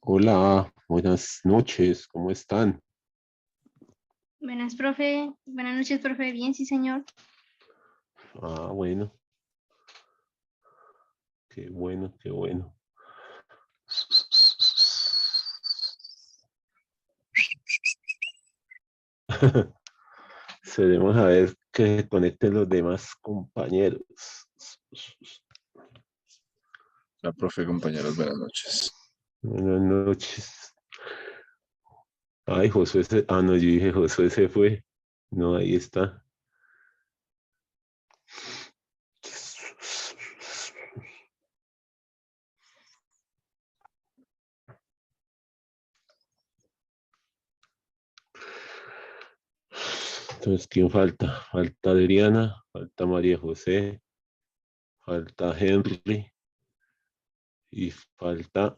Hola, buenas noches, ¿cómo están? Buenas, profe. Buenas noches, profe. Bien, sí, señor. Bueno, qué bueno, qué bueno. Seremos a ver que conecten los demás compañeros. La profe, compañeros, buenas noches. Buenas noches. Ay, Josué no, yo dije Josué se fue. No, ahí está. Entonces, ¿quién falta? Falta Adriana, falta María José, falta Henry y falta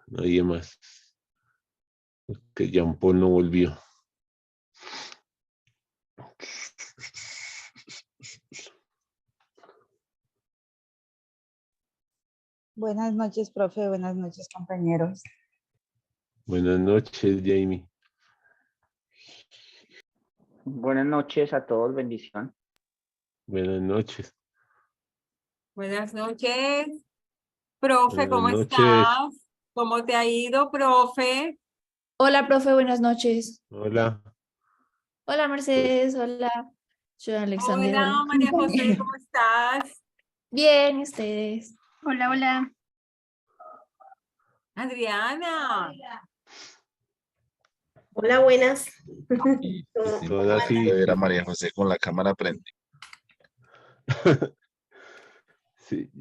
nadie más. Que Jean Paul no volvió. Buenas noches, profe. Buenas noches, compañeros. Buenas noches, Jamie. Buenas noches a todos, bendición. Buenas noches. Buenas noches. Profe, Buenas ¿cómo noches. estás? ¿Cómo te ha ido, profe? Hola, profe, buenas noches. Hola. Hola, Mercedes. Hola, soy Alexander. Hola, María José, ¿cómo estás? Bien, ¿y ustedes? Hola, hola. Adriana. Hola, buenas. Y Ahora simplemente sí. ver a María José con la cámara prendida. Sí.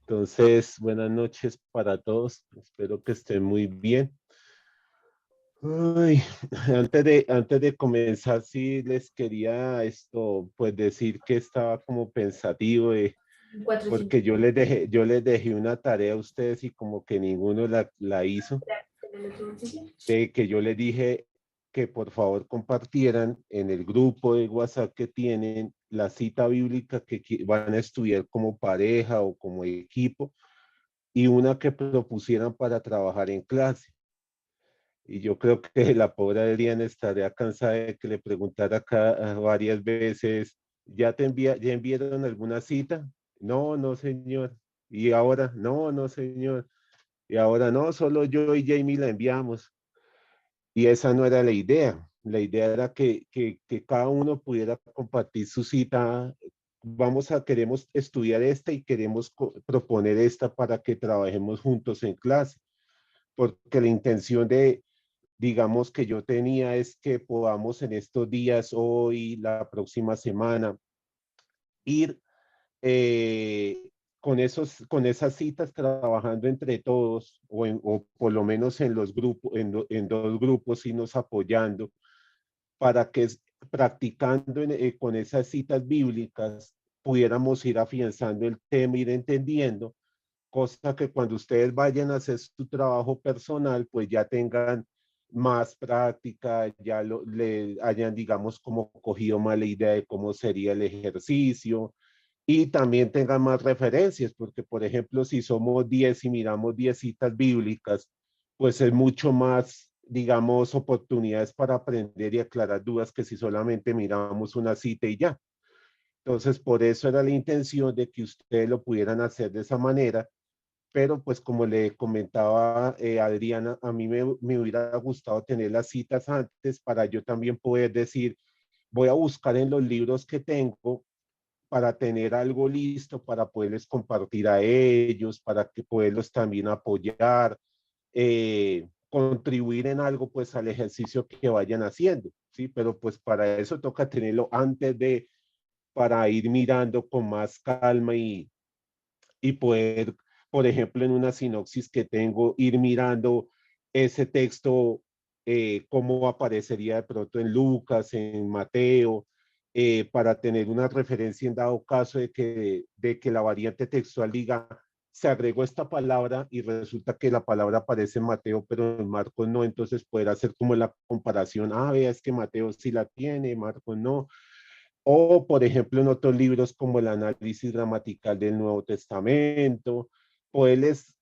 Entonces, buenas noches para todos. Espero que estén muy bien. Ay, antes de comenzar, sí les quería pues decir que estaba como pensativo porque yo les dejé una tarea a ustedes y como que ninguno la hizo. De que yo les dije que por favor compartieran en el grupo de WhatsApp que tienen la cita bíblica que van a estudiar como pareja o como equipo y una que propusieran para trabajar en clase. Y yo creo que la pobre Adriana estaría cansada de que le preguntara acá varias veces, ¿ya enviaron alguna cita? No, no, señor. Y ahora, no, no, señor. Y ahora, no, solo yo y Jamie la enviamos. Y esa no era la idea. La idea era que cada uno pudiera compartir su cita. Queremos estudiar esta y queremos proponer esta para que trabajemos juntos en clase. Porque la intención digamos, que yo tenía es que podamos en estos días, hoy, la próxima semana, ir eh, con esas citas trabajando entre todos o por lo menos en los grupos, en dos grupos, irnos apoyando para que practicando con esas citas bíblicas pudiéramos ir afianzando el tema, ir entendiendo, cosa que cuando ustedes vayan a hacer su trabajo personal, pues ya tengan más práctica, ya le hayan, digamos, como cogido más la idea de cómo sería el ejercicio, y también tengan más referencias, porque por ejemplo, si somos 10 y miramos 10 citas bíblicas, pues es mucho más, digamos, oportunidades para aprender y aclarar dudas que si solamente miramos una cita y ya. Entonces, por eso era la intención de que ustedes lo pudieran hacer de esa manera, pero pues como le comentaba Adriana, a mí me hubiera gustado tener las citas antes para yo también poder decir, voy a buscar en los libros que tengo para tener algo listo, para poderles compartir a ellos, para que poderlos también apoyar, contribuir en algo pues al ejercicio que vayan haciendo, ¿sí? Pero pues para eso toca tenerlo para ir mirando con más calma y poder, por ejemplo, en una sinopsis que tengo, ir mirando ese texto, cómo aparecería de pronto en Lucas, en Mateo, para tener una referencia en dado caso de que la variante textual diga, se agregó esta palabra y resulta que la palabra aparece en Mateo, pero en Marcos no, entonces poder hacer como la comparación, vea, es que Mateo sí la tiene, Marcos no, o, por ejemplo, en otros libros como el análisis gramatical del Nuevo Testamento, poderles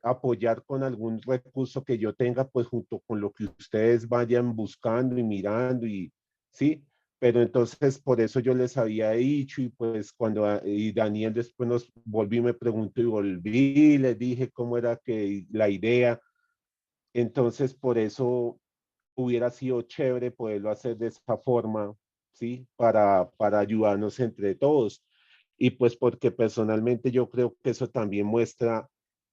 apoyar con algún recurso que yo tenga, pues junto con lo que ustedes vayan buscando y mirando y sí, pero entonces por eso yo les había dicho y pues cuando y Daniel después nos volví, me preguntó y volví, les dije cómo era que la idea, entonces por eso hubiera sido chévere poderlo hacer de esta forma, ¿sí? Para ayudarnos entre todos. Y pues porque personalmente yo creo que eso también muestra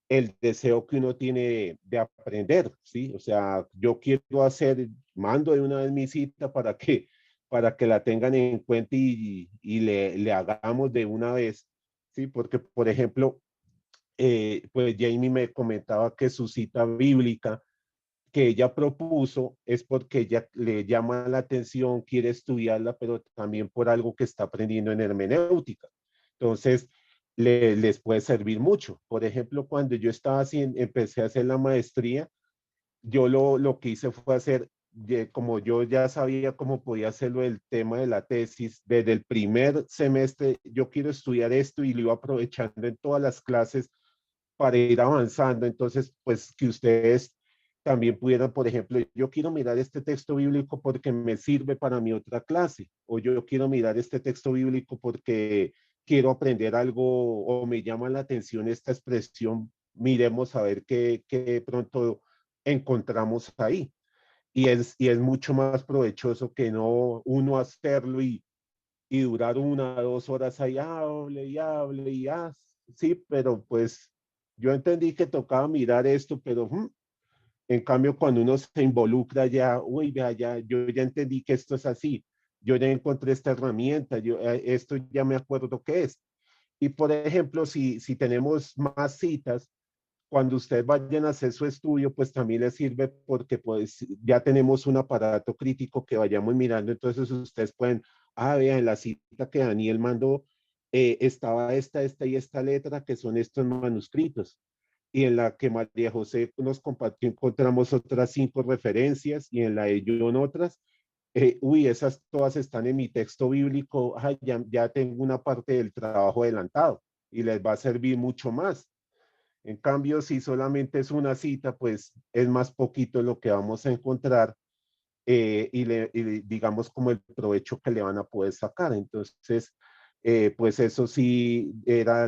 el deseo que uno tiene de aprender, ¿sí? O sea, yo quiero hacer, mando de una vez mi cita para que la tengan en cuenta y le hagamos de una vez, ¿sí? Porque, por ejemplo, pues Jamie me comentaba que su cita bíblica que ella propuso es porque ella le llama la atención, quiere estudiarla, pero también por algo que está aprendiendo en hermenéutica. Entonces, les puede servir mucho. Por ejemplo, cuando yo estaba haciendo, empecé a hacer la maestría, yo lo que hice fue hacer, como yo ya sabía cómo podía hacerlo el tema de la tesis, desde el primer semestre, yo quiero estudiar esto y lo iba aprovechando en todas las clases para ir avanzando. Entonces, pues que ustedes también pudieran, por ejemplo, yo quiero mirar este texto bíblico porque me sirve para mi otra clase, o yo quiero mirar este texto bíblico porque quiero aprender algo o me llama la atención esta expresión, miremos a ver qué pronto encontramos ahí. Y es mucho más provechoso que no uno hacerlo y durar 1 o 2 horas ahí, hable y hable y sí, pero pues yo entendí que tocaba mirar esto, pero en cambio cuando uno se involucra ya, uy, vea, ya, yo ya entendí que esto es así, yo ya encontré esta herramienta, esto ya me acuerdo qué es. Y por ejemplo, si tenemos más citas, cuando ustedes vayan a hacer su estudio, pues también les sirve porque pues ya tenemos un aparato crítico que vayamos mirando, entonces ustedes pueden, vean, la cita que Daniel mandó, estaba esta y esta letra, que son estos manuscritos, y en la que María José nos compartió encontramos otras 5 referencias, y en la de John otras, esas todas están en mi texto bíblico, ya tengo una parte del trabajo adelantado, y les va a servir mucho más. En cambio, si solamente es una cita, pues es más poquito lo que vamos a encontrar y digamos como el provecho que le van a poder sacar. Entonces, pues eso sí era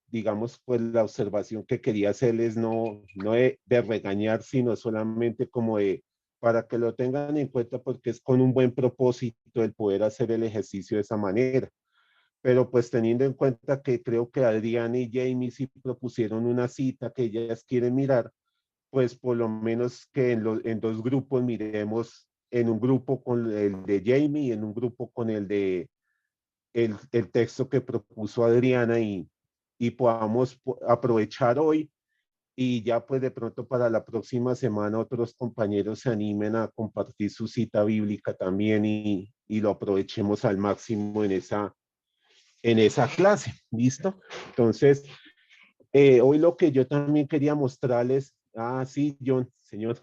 digamos, pues la observación que quería hacerles, no de regañar, sino solamente como para que lo tengan en cuenta porque es con un buen propósito el poder hacer el ejercicio de esa manera. Pero pues teniendo en cuenta que creo que Adriana y Jamie sí propusieron una cita que ellas quieren mirar, pues por lo menos que en 2 grupos miremos, en un grupo con el de Jamie y en un grupo con el texto que propuso Adriana y podamos aprovechar hoy y ya pues de pronto para la próxima semana otros compañeros se animen a compartir su cita bíblica también y lo aprovechemos al máximo en esa clase, ¿listo? Entonces, hoy lo que yo también quería mostrarles, sí, John, señor.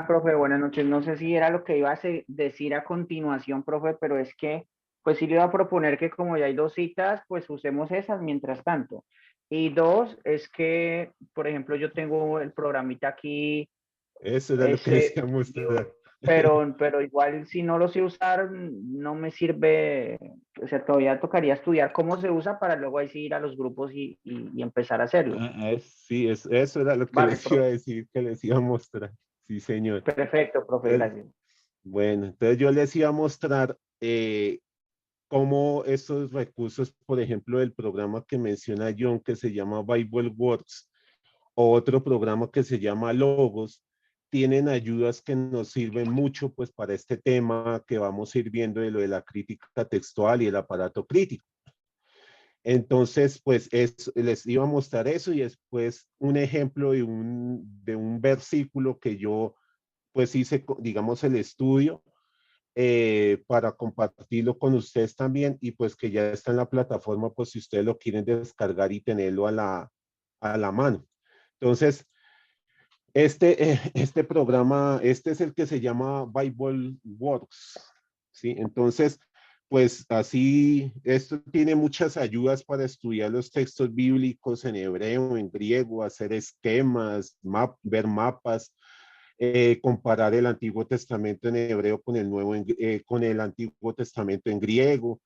Profe, buenas noches. No sé si era lo que iba a decir a continuación, profe, pero es que, pues sí le iba a proponer que como ya hay 2 citas, pues usemos esas mientras tanto. Y 2, es que, por ejemplo, yo tengo el programita aquí, Eso era lo que decía mostrar. pero igual si no lo sé usar, no me sirve, o sea, todavía tocaría estudiar cómo se usa para luego ahí sí ir a los grupos y empezar a hacerlo. Sí, eso era lo que Vale, les iba a decir, que les iba a mostrar. Sí, señor. perfecto, profe, gracias. Bueno, entonces yo les iba a mostrar cómo estos recursos, por ejemplo, el programa que menciona John, que se llama Bible Works, o otro programa que se llama Logos, tienen ayudas que nos sirven mucho pues para este tema que vamos a ir viendo de lo de la crítica textual y el aparato crítico. Entonces, pues les iba a mostrar eso y después un ejemplo de un versículo que yo pues hice, digamos, el estudio para compartirlo con ustedes también y pues que ya está en la plataforma, pues si ustedes lo quieren descargar y tenerlo a la mano. Entonces, este programa, este es el que se llama Bible Works, ¿sí? Entonces, pues así, esto tiene muchas ayudas para estudiar los textos bíblicos en hebreo, en griego, hacer esquemas, ver mapas, comparar el Antiguo Testamento en hebreo con el con el Antiguo Testamento en griego,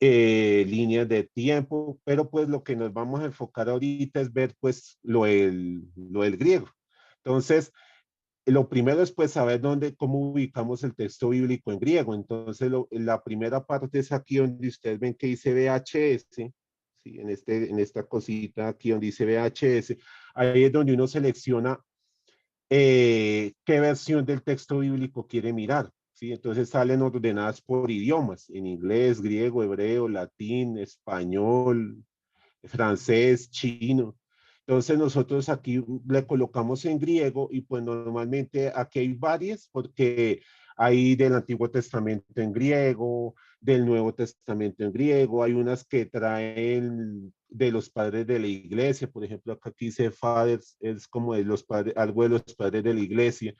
líneas de tiempo, pero pues lo que nos vamos a enfocar ahorita es ver pues lo del griego. Entonces, lo primero es pues saber cómo ubicamos el texto bíblico en griego. Entonces, la primera parte es aquí donde ustedes ven que dice VHS, ¿sí? En esta cosita aquí donde dice VHS, ahí es donde uno selecciona qué versión del texto bíblico quiere mirar, ¿sí? Entonces salen ordenadas por idiomas, en inglés, griego, hebreo, latín, español, francés, chino. Entonces nosotros aquí le colocamos en griego y pues normalmente aquí hay varias porque hay del Antiguo Testamento en griego, del Nuevo Testamento en griego, hay unas que traen de los padres de la iglesia, por ejemplo, acá aquí dice fathers, es como de los padres, algo de los padres de la iglesia,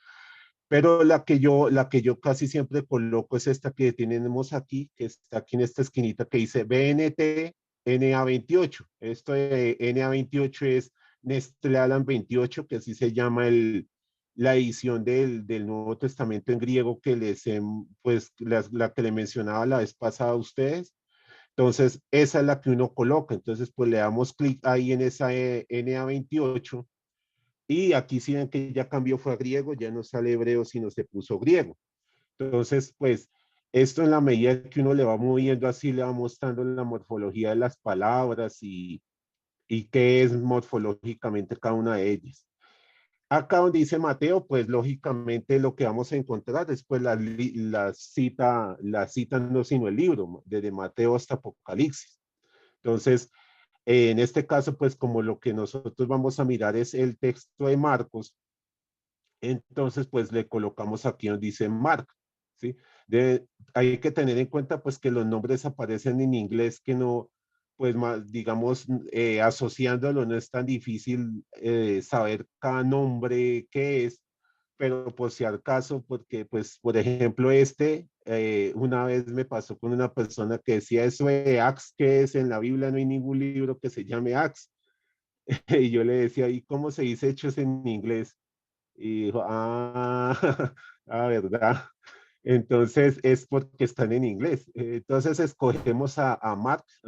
pero la que yo casi siempre coloco es esta que tenemos aquí, que está aquí en esta esquinita que dice BNT NA28. Esto de NA28 es Nestlé Alan 28, que así se llama la edición del Nuevo Testamento en griego que pues la que le mencionaba la vez pasada a ustedes. Entonces, esa es la que uno coloca. Entonces, pues le damos clic ahí en esa NA28 y aquí sí ven que ya cambió, fue a griego, ya no sale hebreo, sino se puso griego. Entonces, pues, esto en la medida que uno le va moviendo así, le va mostrando la morfología de las palabras y qué es morfológicamente cada una de ellas. Acá donde dice Mateo, pues lógicamente lo que vamos a encontrar es pues la cita no sino el libro, desde Mateo hasta Apocalipsis. Entonces, en este caso, pues como lo que nosotros vamos a mirar es el texto de Marcos, entonces pues le colocamos aquí donde dice Mark, ¿sí? Hay que tener en cuenta pues que los nombres aparecen en inglés que no, pues más, digamos, asociándolo no es tan difícil saber cada nombre qué es, pero por si al caso, porque pues, por ejemplo, una vez me pasó con una persona que decía eso de Axe, que es en la Biblia, no hay ningún libro que se llame Axe. Y yo le decía, ¿y cómo se dice hechos en inglés? Y dijo, ¿verdad? Entonces es porque están en inglés. Entonces escogemos a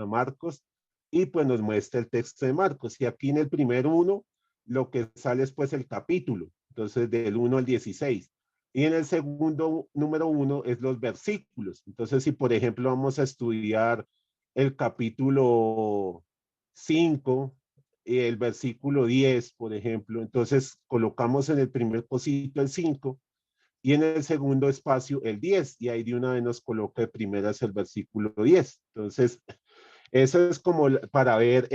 Marcos, y pues nos muestra el texto de Marcos. Y aquí en el primer uno, lo que sale es pues el capítulo, entonces del 1 al 16. Y en el segundo número 1 es los versículos. Entonces si por ejemplo vamos a estudiar el capítulo 5, el versículo 10, por ejemplo, entonces colocamos en el primer cosito el 5 y en el segundo espacio el 10, y ahí de una vez nos coloca de primeras el versículo 10. Entonces, eso es como para ver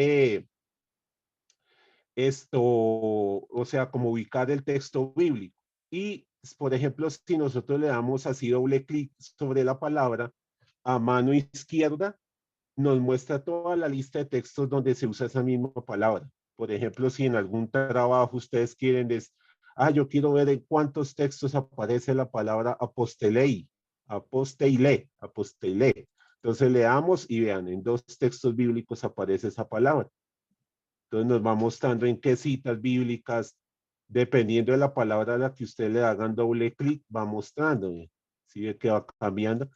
esto, o sea, como ubicar el texto bíblico. Y, por ejemplo, si nosotros le damos así doble clic sobre la palabra, a mano izquierda nos muestra toda la lista de textos donde se usa esa misma palabra. Por ejemplo, si en algún trabajo ustedes quieren decir, yo quiero ver en cuántos textos aparece la palabra apostelei, aposteile. Entonces le damos y vean, en 2 textos bíblicos aparece esa palabra. Entonces nos va mostrando en qué citas bíblicas, dependiendo de la palabra a la que ustedes le hagan doble clic, va mostrando. ¿Sí ve que va cambiando?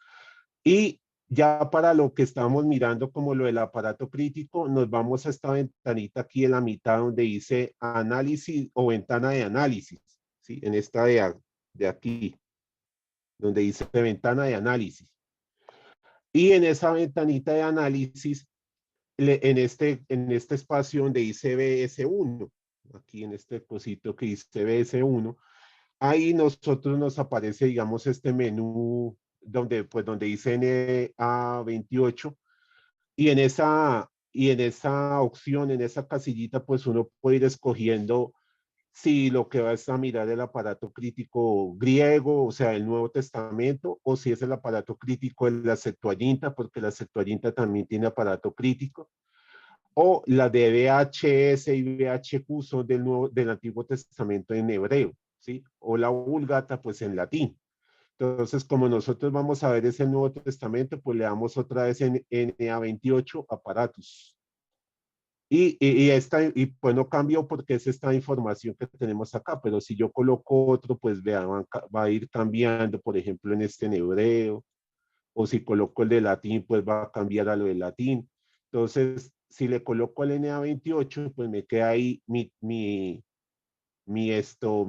Y ya para lo que estamos mirando como lo del aparato crítico, nos vamos a esta ventanita aquí en la mitad donde dice análisis o ventana de análisis, ¿sí? En esta de aquí, donde dice ventana de análisis. Y en esa ventanita de análisis, en este espacio donde dice BS1, aquí en este cosito que dice BS1, ahí nosotros nos aparece, digamos, este menú donde dice NA28, y en esa opción, en esa casillita, pues uno puede ir escogiendo si lo que vas a mirar el aparato crítico griego, o sea, el Nuevo Testamento, o si es el aparato crítico de la Septuaginta, porque la Septuaginta también tiene aparato crítico, o la de VHS y VHQ son del Antiguo Testamento en hebreo, ¿sí? O la Vulgata, pues en latín. Entonces, como nosotros vamos a ver ese Nuevo Testamento, pues le damos otra vez en NA28 aparatos. Y pues no cambió porque es esta información que tenemos acá, pero si yo coloco otro, pues vean, va a ir cambiando, por ejemplo, en este en hebreo, o si coloco el de latín, pues va a cambiar a lo de latín. Entonces, si le coloco el NA28, pues me queda ahí mi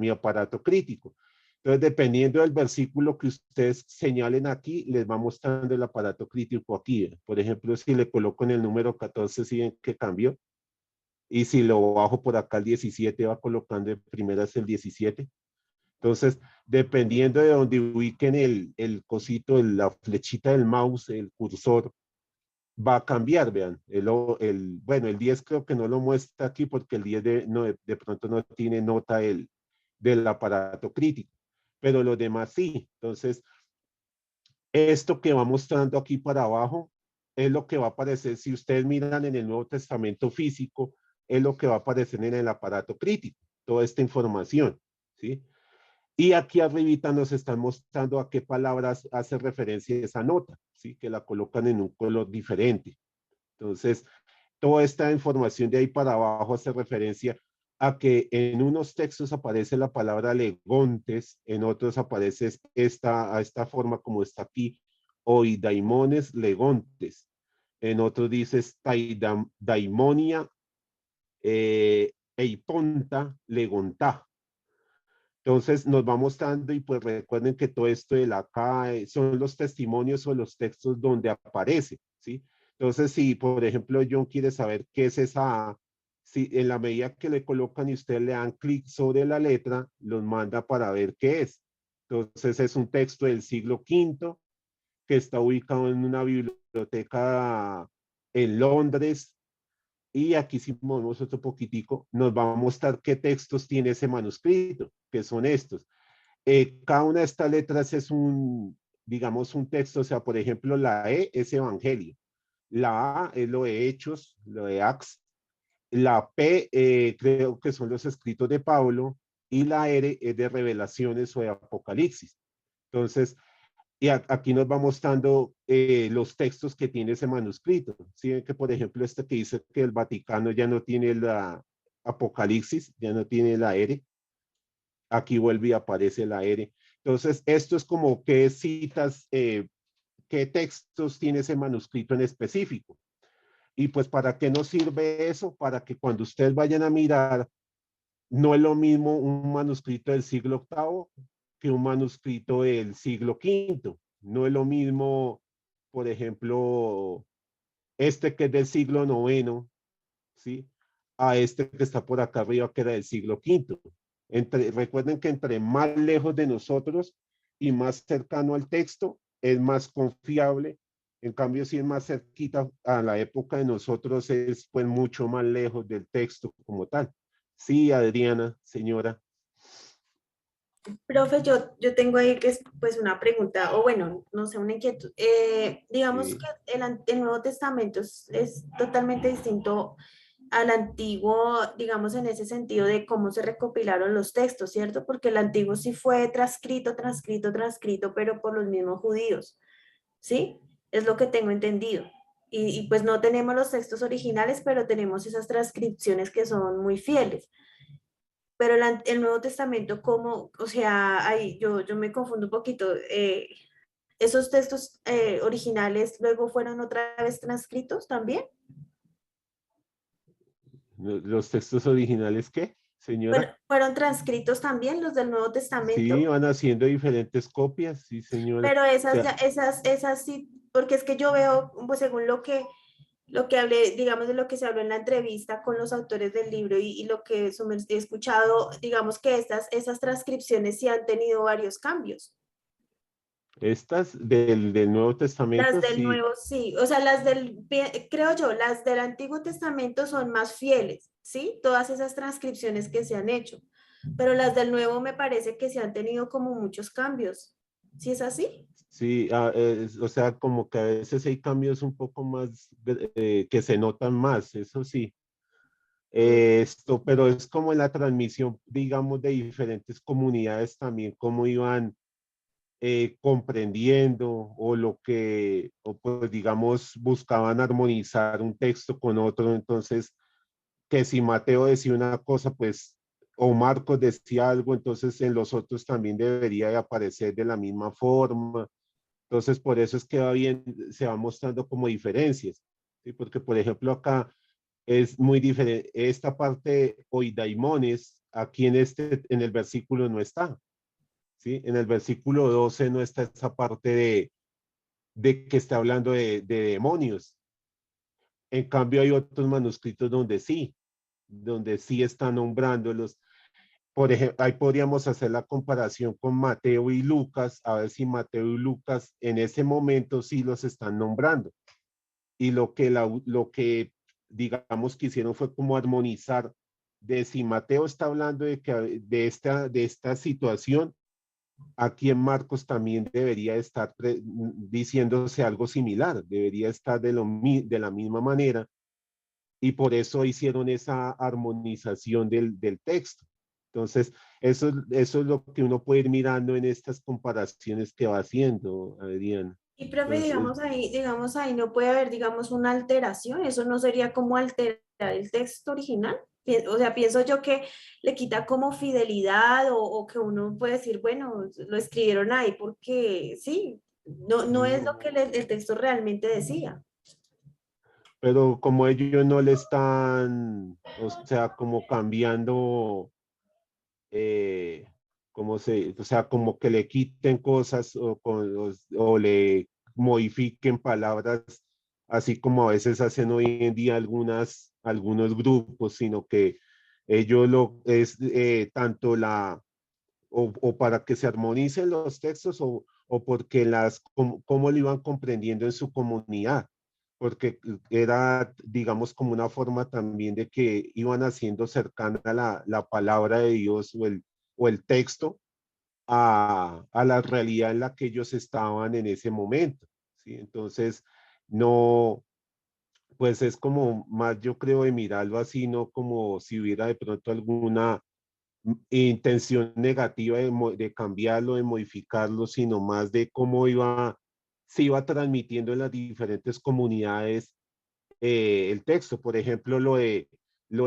aparato crítico. Entonces, dependiendo del versículo que ustedes señalen aquí, les va mostrando el aparato crítico aquí. Por ejemplo, si le coloco en el número 14, ¿sí ven que cambió? Y si lo bajo por acá el 17, va colocando de primeras el 17. Entonces, dependiendo de donde ubiquen el cosito, la flechita del mouse, el cursor, va a cambiar, vean. Bueno, el 10 creo que no lo muestra aquí porque el 10 de pronto no tiene nota del aparato crítico, pero los demás sí. Entonces, esto que va mostrando aquí para abajo es lo que va a aparecer si ustedes miran en el Nuevo Testamento físico, es lo que va a aparecer en el aparato crítico, toda esta información, ¿sí? Y aquí arribita nos están mostrando a qué palabras hace referencia esa nota, ¿sí? Que la colocan en un color diferente. Entonces, toda esta información de ahí para abajo hace referencia a que en unos textos aparece la palabra legontes, en otros aparece a esta forma como está aquí, oidaimones legontes, en otros dices daimonia eiponta legontá. Entonces nos va mostrando y pues recuerden que todo esto de la CAE son los testimonios o los textos donde aparece, ¿sí? Entonces si por ejemplo John quiere saber qué es esa A, si en la medida que le colocan y ustedes le dan clic sobre la letra, los manda para ver qué es. Entonces es un texto del siglo V que está ubicado en una biblioteca en Londres. Y aquí si movemos otro poquitico, nos va a mostrar qué textos tiene ese manuscrito, que son estos. Cada una de estas letras es digamos, un texto, o sea, por ejemplo, la E es Evangelio, la A es lo de Hechos, lo de Acts, la P creo que son los escritos de Pablo, y la R es de Revelaciones o de Apocalipsis. Entonces, y aquí nos va mostrando los textos que tiene ese manuscrito. ¿Sí? Que, por ejemplo, este que dice que el Vaticano ya no tiene la Apocalipsis, ya no tiene la R. Aquí vuelve y aparece la R. Entonces, esto es como qué citas, qué textos tiene ese manuscrito en específico. Y pues, ¿para qué nos sirve eso? Para que cuando ustedes vayan a mirar, no es lo mismo un manuscrito del siglo VIII que un manuscrito del siglo V. No es lo mismo, por ejemplo, este que es del siglo IX, ¿sí? A este que está por acá arriba que era del siglo V. Recuerden que entre más lejos de nosotros y más cercano al texto, es más confiable. En cambio, si es más cerquita a la época de nosotros, es pues mucho más lejos del texto como tal. Sí, Adriana, señora. Profe, yo tengo ahí que es pues una pregunta, o bueno, no sé, una inquietud. Digamos Sí. que el Nuevo Testamento es totalmente distinto al antiguo, digamos, en ese sentido de cómo se recopilaron los textos, ¿cierto? Porque el antiguo sí fue transcrito, pero por los mismos judíos, ¿sí? Es lo que tengo entendido. Y pues no tenemos los textos originales, pero tenemos esas transcripciones que son muy fieles. Pero el Nuevo Testamento, ¿cómo? O sea, ahí yo me confundo un poquito. ¿Esos textos originales luego fueron otra vez transcritos también? ¿Los textos originales qué, Bueno, señora? fueron transcritos también los del Nuevo Sí, Testamento, van haciendo diferentes copias, sí, señora. pero O sea, esas sí, porque es que yo veo, pues según lo que hablé, digamos, de lo que se habló en la entrevista con los autores del libro y lo que he escuchado, digamos que esas transcripciones sí han tenido varios cambios. estas del Nuevo Las Testamento, del sí. Nuevo, sí, o sea, creo yo, las del Antiguo Testamento son más fieles, ¿sí? Todas esas transcripciones que se han hecho, pero las del Nuevo me parece que se han tenido como muchos cambios. ¿Sí es así? Sí, o sea, como que a veces hay cambios un poco más que se notan más, eso sí. Pero es como en la transmisión, digamos, de diferentes comunidades también, cómo iban comprendiendo o lo que, o pues digamos, buscaban armonizar un texto con otro. Entonces, que si Mateo decía una cosa, pues, o Marcos decía algo, entonces en los otros también debería de aparecer de la misma forma. Entonces, por eso es que va bien, se va mostrando como diferencias, ¿sí? Porque, por ejemplo, acá es muy diferente. Esta parte, oidaimones, aquí en el versículo no está, ¿sí? En el versículo 12 no está esa parte de que está hablando de demonios. En cambio, hay otros manuscritos donde sí está nombrándolos. Por ejemplo, ahí podríamos hacer la comparación con Mateo y Lucas, a ver si Mateo y Lucas en ese momento sí los están nombrando. Y lo que digamos que hicieron fue como armonizar de si Mateo está hablando de esta situación, aquí en Marcos también debería estar diciéndose algo similar, debería estar de la misma manera, y por eso hicieron esa armonización del texto. Entonces, eso es lo que uno puede ir mirando en estas comparaciones que va haciendo, Adriana. Y profe, Entonces, digamos ahí no puede haber, digamos, una alteración, eso no sería como alterar el texto original. O sea, pienso yo que le quita como fidelidad o que uno puede decir, bueno, lo escribieron ahí porque sí, no es lo que no. el texto realmente decía. Pero como ellos no le están, o sea, como cambiando, eh, o sea, como que le quiten cosas o le modifiquen palabras, así como a veces hacen hoy en día algunos grupos, sino que ellos lo es tanto o para que se armonicen los textos o porque cómo lo iban comprendiendo en su comunidad, porque era, digamos, como una forma también de que iban haciendo cercana la palabra de Dios o el texto a la realidad en la que ellos estaban en ese momento, ¿sí? Entonces, no, pues es como más, yo creo, de mirarlo así, no como si hubiera de pronto alguna intención negativa de cambiarlo, de modificarlo, sino más de cómo se iba transmitiendo en las diferentes comunidades el texto. Por ejemplo, lo de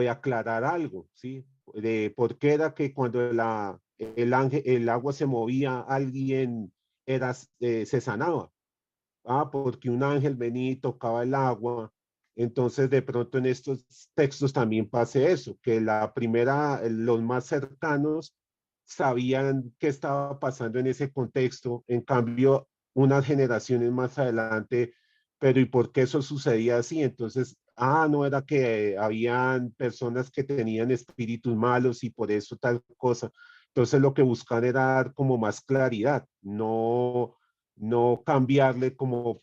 aclarar algo, ¿sí? De por qué era que cuando el agua se movía, alguien se sanaba. Ah, porque un ángel venía y tocaba el agua. Entonces, de pronto en estos textos también pase eso, que los más cercanos sabían qué estaba pasando en ese contexto. En cambio, unas generaciones más adelante, pero ¿y por qué eso sucedía así? Entonces, no era que habían personas que tenían espíritus malos y por eso tal cosa. Entonces, lo que buscan era dar como más claridad, no cambiarle como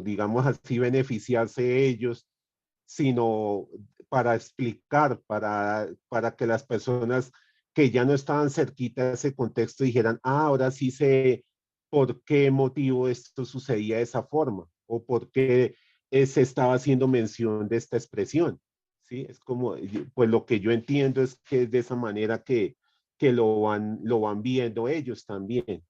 digamos así, beneficiarse ellos, sino para explicar, para que las personas que ya no estaban cerquita de ese contexto dijeran, ahora sí sé por qué motivo esto sucedía de esa forma, o por qué se estaba haciendo mención de esta expresión. ¿Sí? Es como, pues lo que yo entiendo es que es de esa manera que lo van viendo ellos también.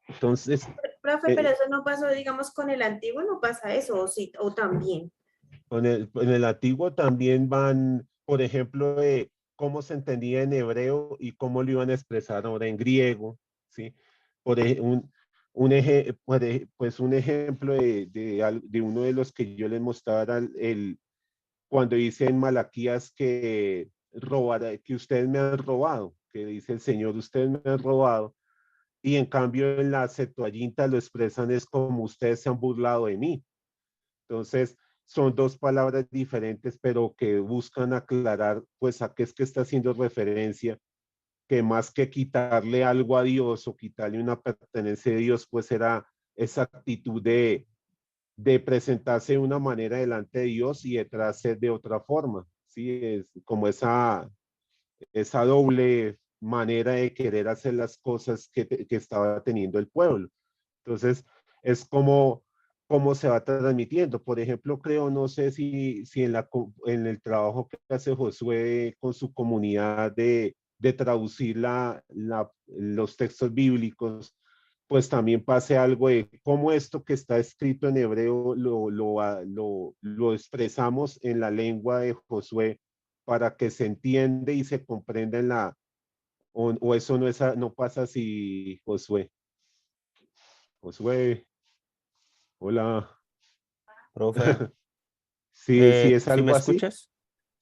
Entonces, Profe, pero eso no pasó, digamos, con el antiguo, no pasa eso, o sí, o también. en el antiguo también van, por ejemplo, de cómo se entendía en hebreo y cómo lo iban a expresar ahora en griego, ¿sí? Por ej- pues un ejemplo de uno de los que yo les mostraba era cuando dice en Malaquías que que ustedes me han robado, que dice el Señor, ustedes me han robado, y en cambio en la Septuaginta lo expresan es como ustedes se han burlado de mí. Entonces, son dos palabras diferentes, pero que buscan aclarar, pues, a qué es que está haciendo referencia, que más que quitarle algo a Dios o quitarle una pertenencia a Dios, pues era esa actitud de presentarse de una manera delante de Dios y detrás ser de otra forma, ¿sí? Es como esa doble manera de querer hacer las cosas que estaba teniendo el pueblo. Entonces, es como se va transmitiendo. Por ejemplo, creo, no sé si en el trabajo que hace Josué con su comunidad de traducir los textos bíblicos, pues también pase algo de cómo esto que está escrito en hebreo lo expresamos en la lengua de Josué para que se entienda y se comprenda o eso no pasa así, Josué. Josué, hola. Profe, Sí, es ¿sí me algo así. escuchas?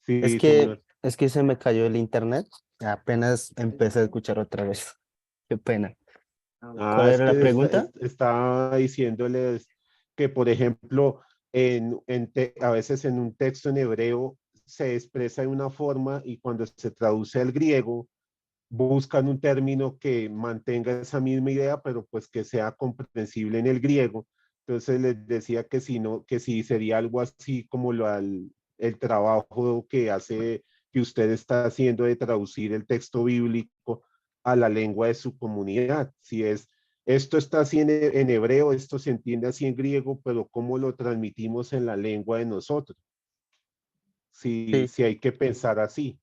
Sí, señor. Es que se me cayó el internet. Apenas empecé a escuchar otra vez. Qué pena. ¿Cuál Es era la que pregunta? estaba diciéndoles que, por ejemplo, a veces en un texto en hebreo se expresa de una forma y cuando se traduce al griego buscan un término que mantenga esa misma idea, pero pues que sea comprensible en el griego. Entonces les decía que si no, que si sería algo así como el trabajo que usted está haciendo de traducir el texto bíblico a la lengua de su comunidad. Si es, esto está así en hebreo, esto se entiende así en griego, pero ¿cómo lo transmitimos en la lengua de nosotros? Sí, Si hay que pensar así.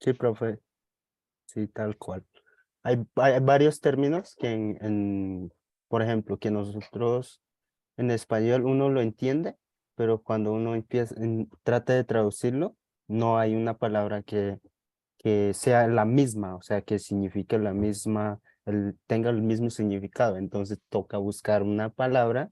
sí, profe. Sí, tal cual. Hay varios términos que por ejemplo, que nosotros en español uno lo entiende, pero cuando uno trata de traducirlo, no hay una palabra que sea la misma, o sea, que signifique la misma, tenga el mismo significado. Entonces toca buscar una palabra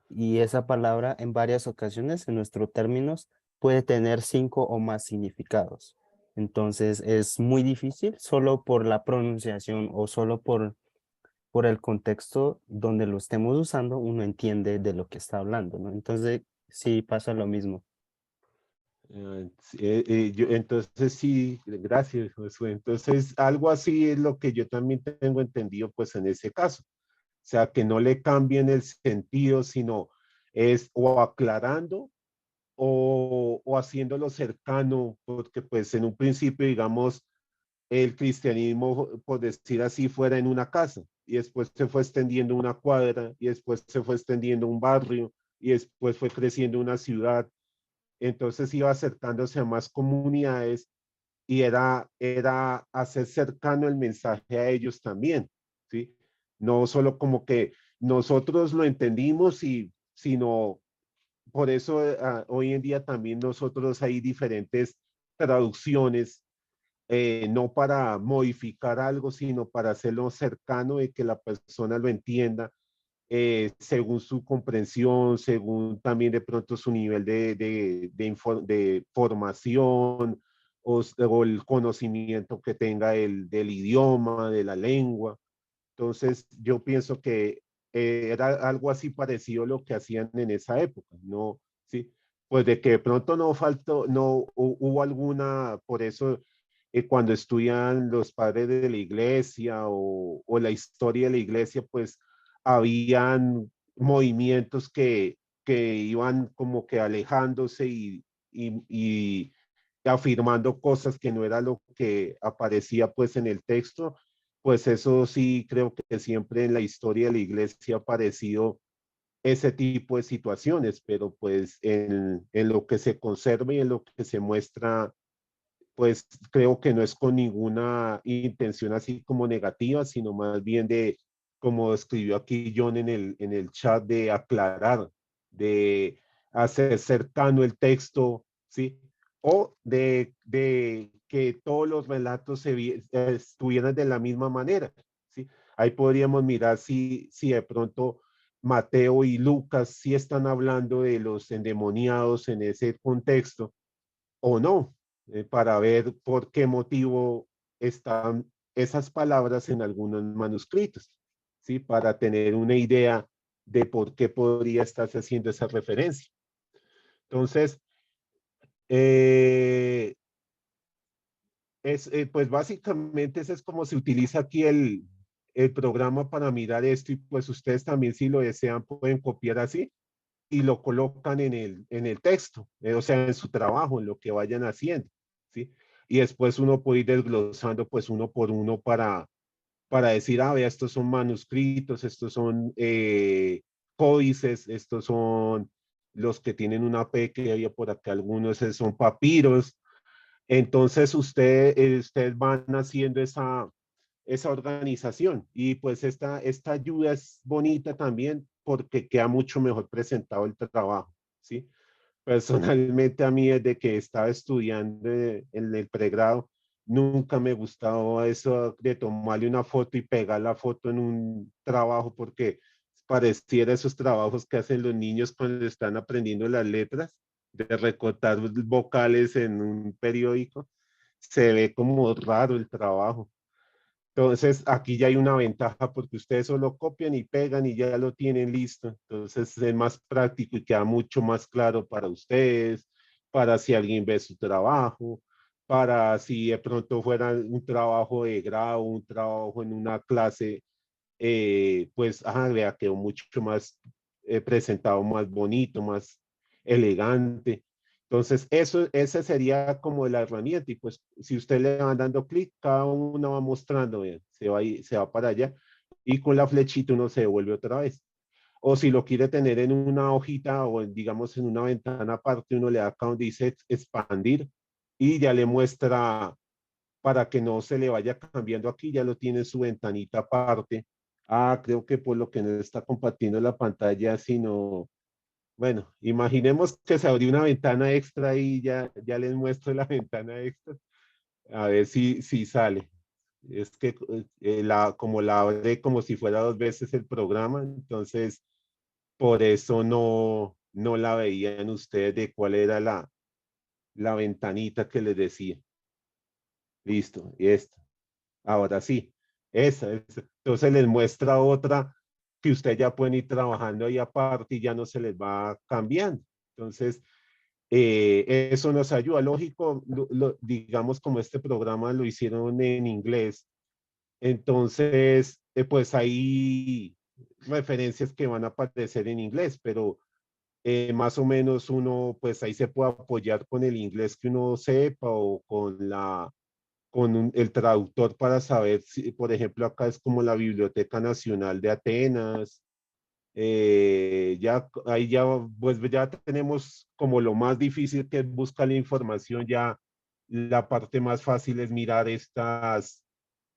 y esa palabra en varias ocasiones en nuestros términos puede tener 5 o más significados. Entonces es muy difícil solo por la pronunciación o solo por el contexto donde lo estemos usando, uno entiende de lo que está hablando, ¿no? Entonces sí pasa lo mismo. Sí, entonces sí, gracias, Josué. Entonces, algo así es lo que yo también tengo entendido, pues en ese caso. O sea, que no le cambien el sentido, sino es o aclarando o haciéndolo cercano, porque pues en un principio, digamos, el cristianismo, por decir así, fuera en una casa, y después se fue extendiendo una cuadra, y después se fue extendiendo un barrio, y después fue creciendo una ciudad, entonces iba acercándose a más comunidades y era hacer cercano el mensaje a ellos también, ¿sí? No solo como que nosotros lo entendimos, sino por eso hoy en día también nosotros hay diferentes traducciones, no para modificar algo, sino para hacerlo cercano de que la persona lo entienda según su comprensión, según también de pronto su nivel de formación o el conocimiento que tenga del idioma, de la lengua. Entonces, yo pienso que era algo así parecido a lo que hacían en esa época, ¿no? Sí, pues de que de pronto no faltó, no hubo alguna, por eso cuando estudian los padres de la iglesia o la historia de la iglesia, pues habían movimientos que iban como que alejándose y afirmando cosas que no era lo que aparecía pues en el texto, pues eso sí creo que siempre en la historia de la iglesia ha aparecido ese tipo de situaciones, pero pues en lo que se conserva y en lo que se muestra, pues creo que no es con ninguna intención así como negativa, sino más bien como escribió aquí John en el chat, de aclarar, de hacer cercano el texto, ¿sí? O de que todos los relatos estuvieran de la misma manera, ¿sí? Ahí podríamos mirar si de pronto Mateo y Lucas sí están hablando de los endemoniados en ese contexto o no, para ver por qué motivo están esas palabras en algunos manuscritos, ¿sí? Para tener una idea de por qué podría estarse haciendo esa referencia. Entonces, eh, pues básicamente ese es como se utiliza aquí el programa para mirar esto y pues ustedes también si lo desean pueden copiar así y lo colocan en el texto, o sea, en su trabajo, en lo que vayan haciendo, ¿sí? Y después uno puede ir desglosando pues uno por uno para decir, vea, estos son manuscritos, estos son códices, estos son los que tienen una P que había por acá, algunos son papiros, Entonces ustedes van haciendo esa organización y pues esta ayuda es bonita también porque queda mucho mejor presentado el trabajo, ¿sí? Personalmente a mí desde que estaba estudiando en el pregrado, nunca me gustaba eso de tomarle una foto y pegar la foto en un trabajo porque pareciera esos trabajos que hacen los niños cuando están aprendiendo las letras, de recortar vocales en un periódico. Se ve como raro el trabajo. Entonces, aquí ya hay una ventaja porque ustedes solo copian y pegan y ya lo tienen listo. Entonces, es más práctico y queda mucho más claro para ustedes, para si alguien ve su trabajo, para si de pronto fuera un trabajo de grado, un trabajo en una clase, pues, vea, quedó mucho más presentado, más bonito, más elegante. Entonces, esa sería como la herramienta y pues si usted le va dando clic, cada uno va mostrando, vean, se va para allá y con la flechita uno se devuelve otra vez. O si lo quiere tener en una hojita o digamos en una ventana aparte, uno le da acá donde dice expandir y ya le muestra para que no se le vaya cambiando aquí, ya lo tiene en su ventanita aparte. Creo que por lo que no está compartiendo la pantalla, sino bueno, imaginemos que se abrió una ventana extra y ya les muestro la ventana extra. A ver si sale. Es que como la abre como si fuera dos veces el programa, entonces por eso no la veían ustedes de cuál era la ventanita que les decía. Listo, y esta. Ahora sí, esa. Entonces les muestra otra que usted ya pueden ir trabajando ahí aparte y ya no se les va cambiando. Entonces, eso nos ayuda. Lógico, digamos como este programa lo hicieron en inglés, entonces, pues hay referencias que van a aparecer en inglés, pero más o menos uno, pues ahí se puede apoyar con el inglés que uno sepa o con el traductor para saber si, por ejemplo, acá es como la Biblioteca Nacional de Atenas. Ahí ya, pues ya tenemos como lo más difícil que es buscar la información, ya la parte más fácil es mirar estas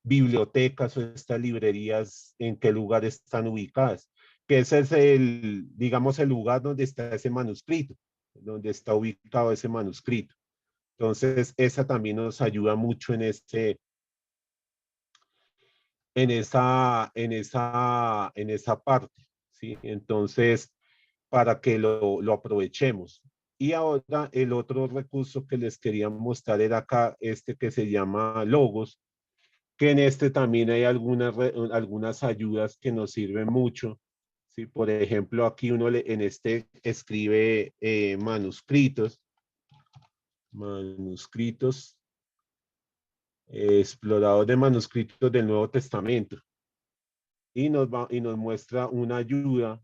bibliotecas o estas librerías en qué lugar están ubicadas, que ese es digamos, el lugar donde está ese manuscrito, donde está ubicado ese manuscrito. Entonces, esa también nos ayuda mucho en esa parte, ¿sí? Entonces, para que lo aprovechemos. Y ahora el otro recurso que les quería mostrar era acá, que se llama Logos, que en este también hay algunas ayudas que nos sirven mucho. ¿Sí? Por ejemplo, aquí en este escribe manuscritos, explorador de manuscritos del Nuevo Testamento. Y nos muestra una ayuda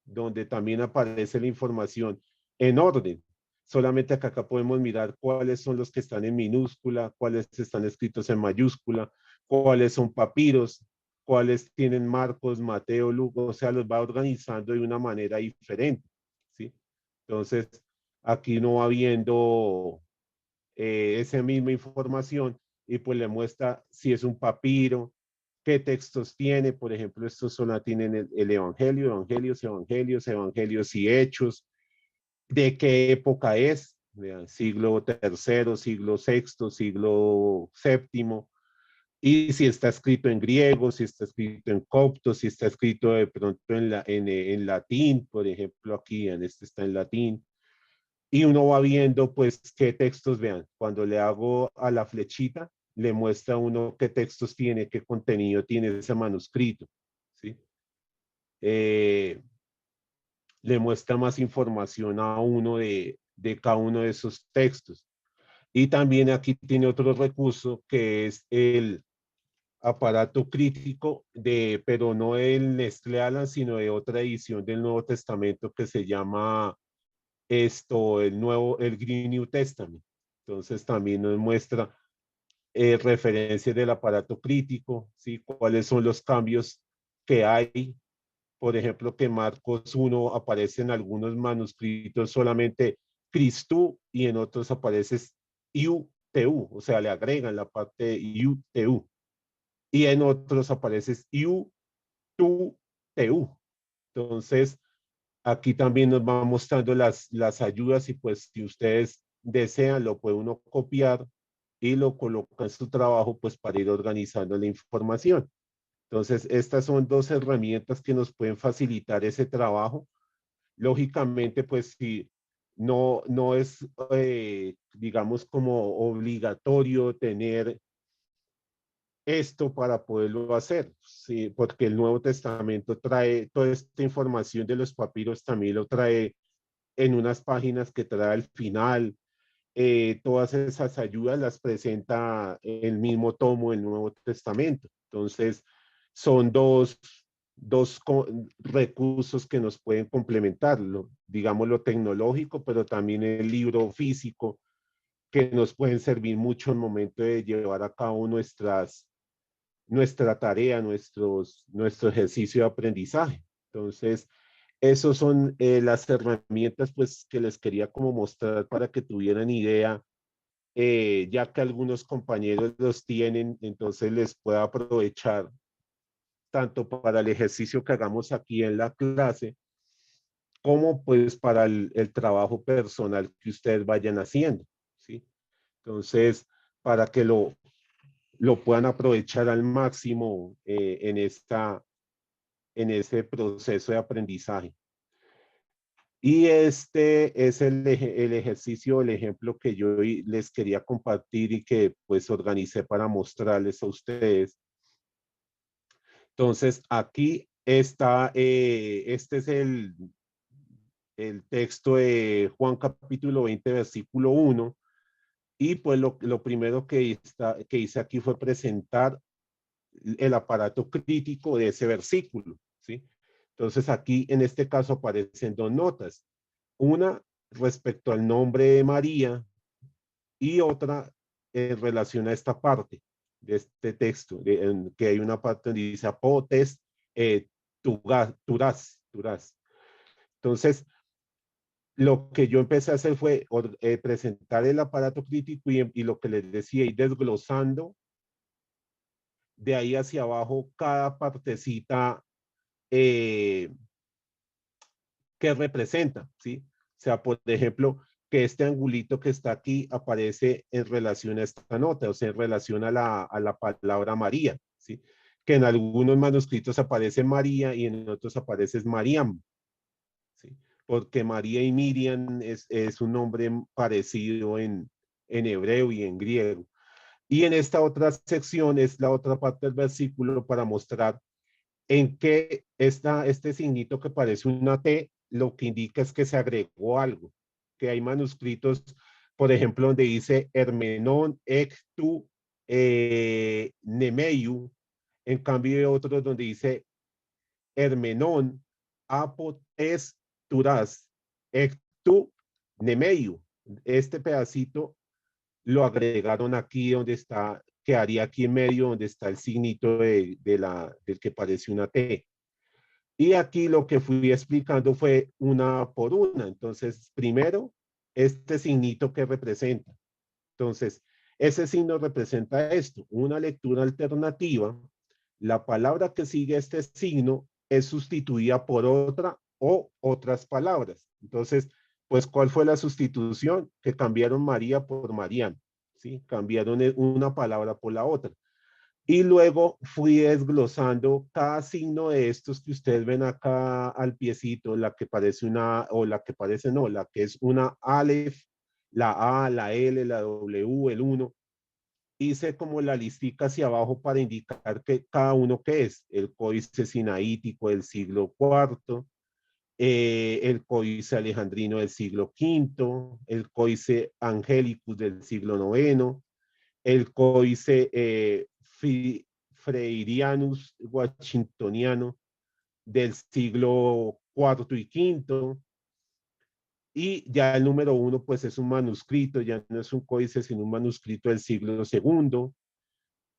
donde también aparece la información en orden. Solamente acá podemos mirar cuáles son los que están en minúscula, cuáles están escritos en mayúscula, cuáles son papiros, cuáles tienen Marcos, Mateo, Lucas, o sea, los va organizando de una manera diferente, ¿sí? Entonces, aquí no va viendo esa misma información y pues le muestra si es un papiro, qué textos tiene, por ejemplo, estos solo tienen el Evangelio, Evangelios y Hechos, de qué época es, vean, siglo tercero, siglo sexto, siglo séptimo, y si está escrito en griego, si está escrito en copto, si está escrito de pronto en latín, por ejemplo, aquí en este está en latín, y uno va viendo pues qué textos, vean, cuando le hago a la flechita, le muestra a uno qué textos tiene, qué contenido tiene ese manuscrito, ¿sí? Le muestra más información a uno de cada uno de esos textos. Y también aquí tiene otro recurso que es el aparato crítico pero no el Nestlé Alan, sino de otra edición del Nuevo Testamento que se llama el Green New Testament. Entonces también nos muestra referencias del aparato crítico, ¿sí? Cuáles son los cambios que hay. Por ejemplo, que Marcos 1 aparece en algunos manuscritos solamente Cristo y en otros aparece Iu TU, o sea, le agregan la parte UTU. Y en otros aparece UTU. Entonces, aquí también nos va mostrando las ayudas y pues si ustedes desean, lo puede uno copiar y lo coloca en su trabajo pues para ir organizando la información. Entonces, estas son dos herramientas que nos pueden facilitar ese trabajo. Lógicamente, pues si no es, digamos, como obligatorio tener esto para poderlo hacer, sí, porque el Nuevo Testamento trae toda esta información de los papiros, también lo trae en unas páginas que trae al final. Todas esas ayudas las presenta el mismo tomo del Nuevo Testamento. Entonces, son dos recursos que nos pueden complementar, digamos lo tecnológico, pero también el libro físico, que nos pueden servir mucho en el momento de llevar a cabo nuestra tarea, nuestro ejercicio de aprendizaje. Entonces, esos son las herramientas pues que les quería como mostrar para que tuvieran idea, ya que algunos compañeros los tienen, entonces les pueda aprovechar tanto para el ejercicio que hagamos aquí en la clase, como pues para el trabajo personal que ustedes vayan haciendo, ¿sí? Entonces, para que lo puedan aprovechar al máximo en ese proceso de aprendizaje. Y este es el ejercicio, el ejemplo que yo les quería compartir y que pues organicé para mostrarles a ustedes. Entonces, aquí está, este es el texto de Juan capítulo 20, versículo 1. Y pues lo primero que hice aquí fue presentar el aparato crítico de ese versículo, ¿sí? Entonces aquí en este caso aparecen dos notas. Una respecto al nombre de María y otra en relación a esta parte de este texto, que hay una parte donde dice apotes, turás. Entonces, lo que yo empecé a hacer fue presentar el aparato crítico y lo que les decía, ir desglosando de ahí hacia abajo cada partecita que representa, ¿sí? O sea, por ejemplo, que este angulito que está aquí aparece en relación a esta nota, o sea, en relación a la palabra María, ¿sí? Que en algunos manuscritos aparece María y en otros aparece Mariam, ¿sí? Porque María y Miriam es un nombre parecido en hebreo y en griego. Y en esta otra sección es la otra parte del versículo para mostrar en que este signito que parece una T, lo que indica es que se agregó algo, que hay manuscritos, por ejemplo, donde dice Hermenón, Ectu, Nemeiu, en cambio hay otros donde dice Hermenón, Apotes, Turas, Ectu, Nemeiu. Este pedacito lo agregaron aquí donde está, quedaría aquí en medio donde está el signito del que parece una T. Y aquí lo que fui explicando fue una por una. Entonces, primero, este signito que representa. Entonces, ese signo representa esto, una lectura alternativa. La palabra que sigue este signo es sustituida por otra o otras palabras. Entonces, pues, ¿cuál fue la sustitución? Que cambiaron María por Mariano, ¿sí? Cambiaron una palabra por la otra. Y luego fui desglosando cada signo de estos que ustedes ven acá al piecito, la que parece una, o la que parece no, la que es una Aleph, la A, la L, la W, el 1. Hice como la listica hacia abajo para indicar que cada uno que es. El códice sinaítico del siglo IV, el códice alejandrino del siglo V, el códice angélicus del siglo IX, el códice freirianus washingtoniano del siglo IV y V. Y ya el número 1 pues es un manuscrito, ya no es un códice, sino un manuscrito del siglo II.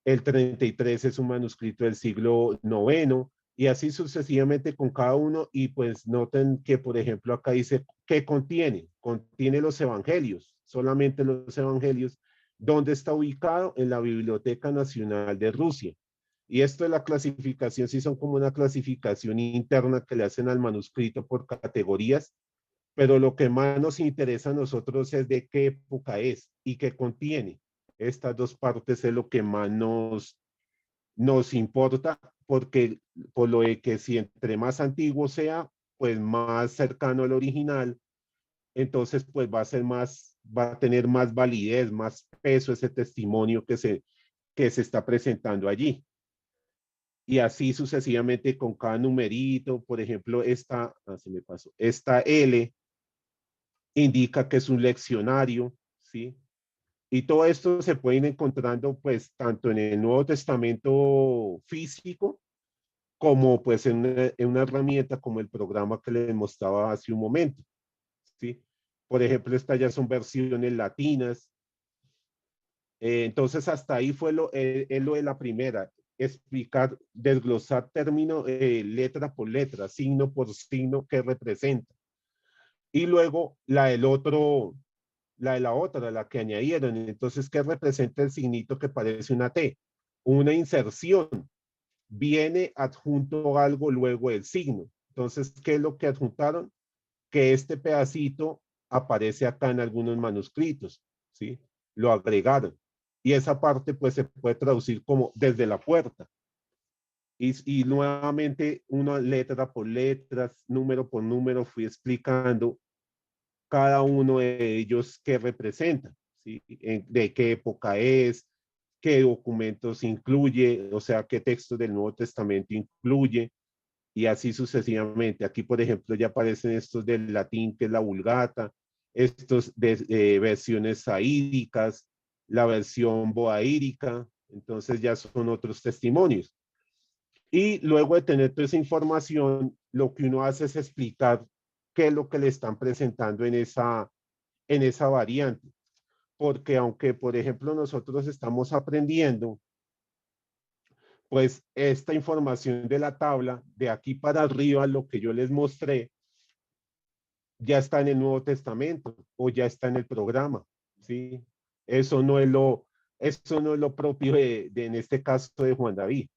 El 33 es un manuscrito del siglo IX, y así sucesivamente con cada uno. Y pues noten que, por ejemplo, acá dice, ¿qué contiene? Contiene los evangelios, solamente los evangelios, ¿Dónde está ubicado? En la Biblioteca Nacional de Rusia. Y esto de la clasificación sí son como una clasificación interna que le hacen al manuscrito por categorías, pero lo que más nos interesa a nosotros es de qué época es y qué contiene. Estas dos partes es lo que más nos importa, porque por lo de que si entre más antiguo sea, pues más cercano al original, entonces pues va a tener más validez, más peso ese testimonio que se está presentando allí. Y así sucesivamente con cada numerito. Por ejemplo, se me pasó, esta L indica que es un leccionario, ¿sí? Y todo esto se puede ir encontrando pues tanto en el Nuevo Testamento físico como pues en una herramienta como el programa que les mostraba hace un momento, ¿sí? Por ejemplo, estas ya son versiones latinas. Entonces hasta ahí fue lo de la primera, explicar, desglosar término letra por letra, signo por signo que representa. Y luego la de la otra, la que añadieron. Entonces, ¿qué representa el signito que parece una T? Una inserción. Viene adjunto algo luego del signo. Entonces, ¿qué es lo que adjuntaron? Que este pedacito aparece acá en algunos manuscritos, ¿sí? Lo agregaron. Y esa parte pues se puede traducir como desde la puerta. Y nuevamente, una letra por letra, número por número, fui explicando cada uno de ellos qué representa, ¿sí? De qué época es, qué documentos incluye, o sea, qué textos del Nuevo Testamento incluye, y así sucesivamente. Aquí, por ejemplo, ya aparecen estos del latín, que es la Vulgata, estos de versiones saídicas, la versión boaírica, entonces ya son otros testimonios. Y luego de tener toda esa información, lo que uno hace es explicar qué es lo que le están presentando en esa variante. Porque aunque, por ejemplo, nosotros estamos aprendiendo, pues esta información de la tabla, de aquí para arriba, lo que yo les mostré, ya está en el Nuevo Testamento o ya está en el programa, ¿sí? Eso no es lo propio en este caso de Juan David,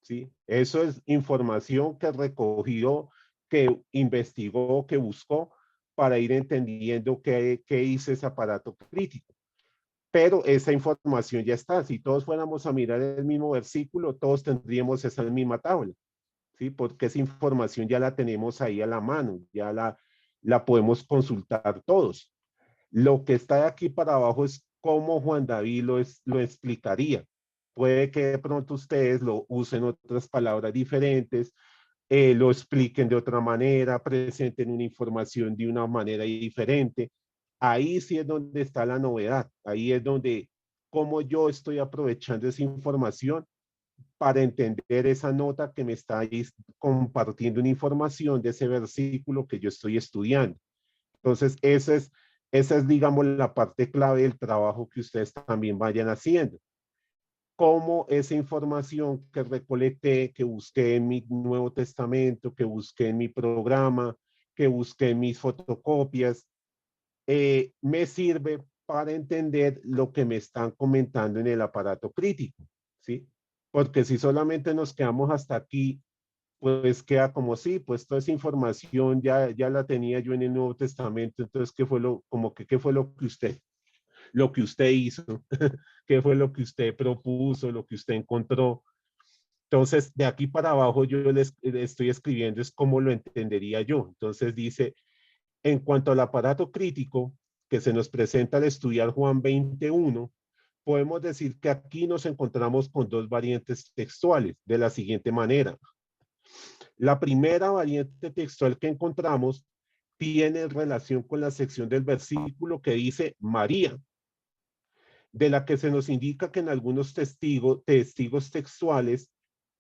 ¿sí? Eso es información que recogió, que investigó, que buscó para ir entendiendo qué hizo ese aparato crítico. Pero esa información ya está. Si todos fuéramos a mirar el mismo versículo, todos tendríamos esa misma tabla, ¿sí? Porque esa información ya la tenemos ahí a la mano, ya la podemos consultar todos. Lo que está de aquí para abajo es cómo Juan David lo explicaría. Puede que de pronto ustedes lo usen otras palabras diferentes, lo expliquen de otra manera, presenten una información de una manera diferente. Ahí sí es donde está la novedad. Ahí es donde, cómo yo estoy aprovechando esa información para entender esa nota que me está compartiendo una información de ese versículo que yo estoy estudiando. Entonces, esa es, digamos, la parte clave del trabajo que ustedes también vayan haciendo. Cómo esa información que recolecté, que busqué en mi Nuevo Testamento, que busqué en mi programa, que busqué en mis fotocopias, me sirve para entender lo que me están comentando en el aparato crítico, ¿sí? Porque si solamente nos quedamos hasta aquí, pues queda como sí, pues toda esa información ya la tenía yo en el Nuevo Testamento, entonces ¿qué fue lo que usted hizo? ¿Qué fue lo que usted propuso, lo que usted encontró? Entonces, de aquí para abajo yo les estoy escribiendo es cómo lo entendería yo. Entonces dice, en cuanto al aparato crítico que se nos presenta al estudiar Juan 21, podemos decir que aquí nos encontramos con dos variantes textuales de la siguiente manera. La primera variante textual que encontramos tiene relación con la sección del versículo que dice María, de la que se nos indica que en algunos testigos textuales,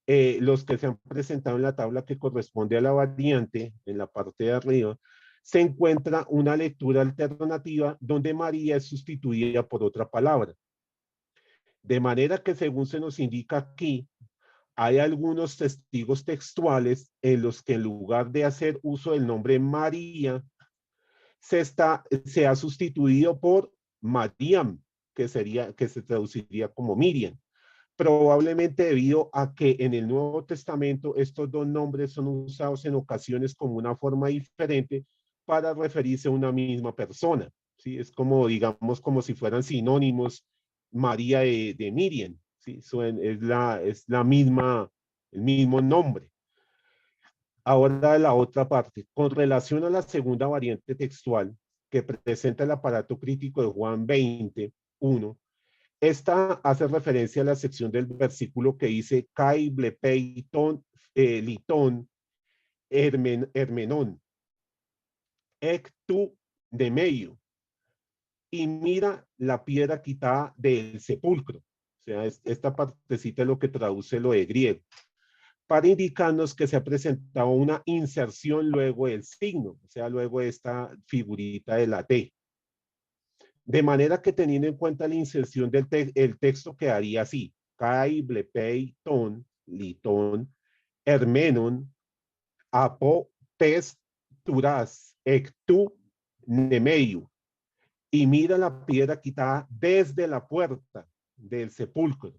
los que se han presentado en la tabla que corresponde a la variante, en la parte de arriba, se encuentra una lectura alternativa donde María es sustituida por otra palabra. De manera que según se nos indica aquí, hay algunos testigos textuales en los que en lugar de hacer uso del nombre María, se ha sustituido por Mariam, que se traduciría como Miriam. Probablemente debido a que en el Nuevo Testamento estos dos nombres son usados en ocasiones como una forma diferente para referirse a una misma persona. ¿Sí? Es como, digamos, como si fueran sinónimos María de Miriam. ¿Sí? Es la misma, el mismo nombre. Ahora la otra parte, con relación a la segunda variante textual que presenta el aparato crítico de Juan 20:1, esta hace referencia a la sección del versículo que dice Kai blepei ton liton hermenon ek tu de meio, y mira la piedra quitada del sepulcro. O sea, esta partecita es lo que traduce lo de griego, para indicarnos que se ha presentado una inserción luego del signo, o sea, luego de esta figurita de la T. De manera que teniendo en cuenta la inserción del el texto quedaría así: Kai, blepei, ton, liton, hermenon, apo, tes, turas, ectu, nemeiu. Y mira la piedra quitada desde la puerta del sepulcro.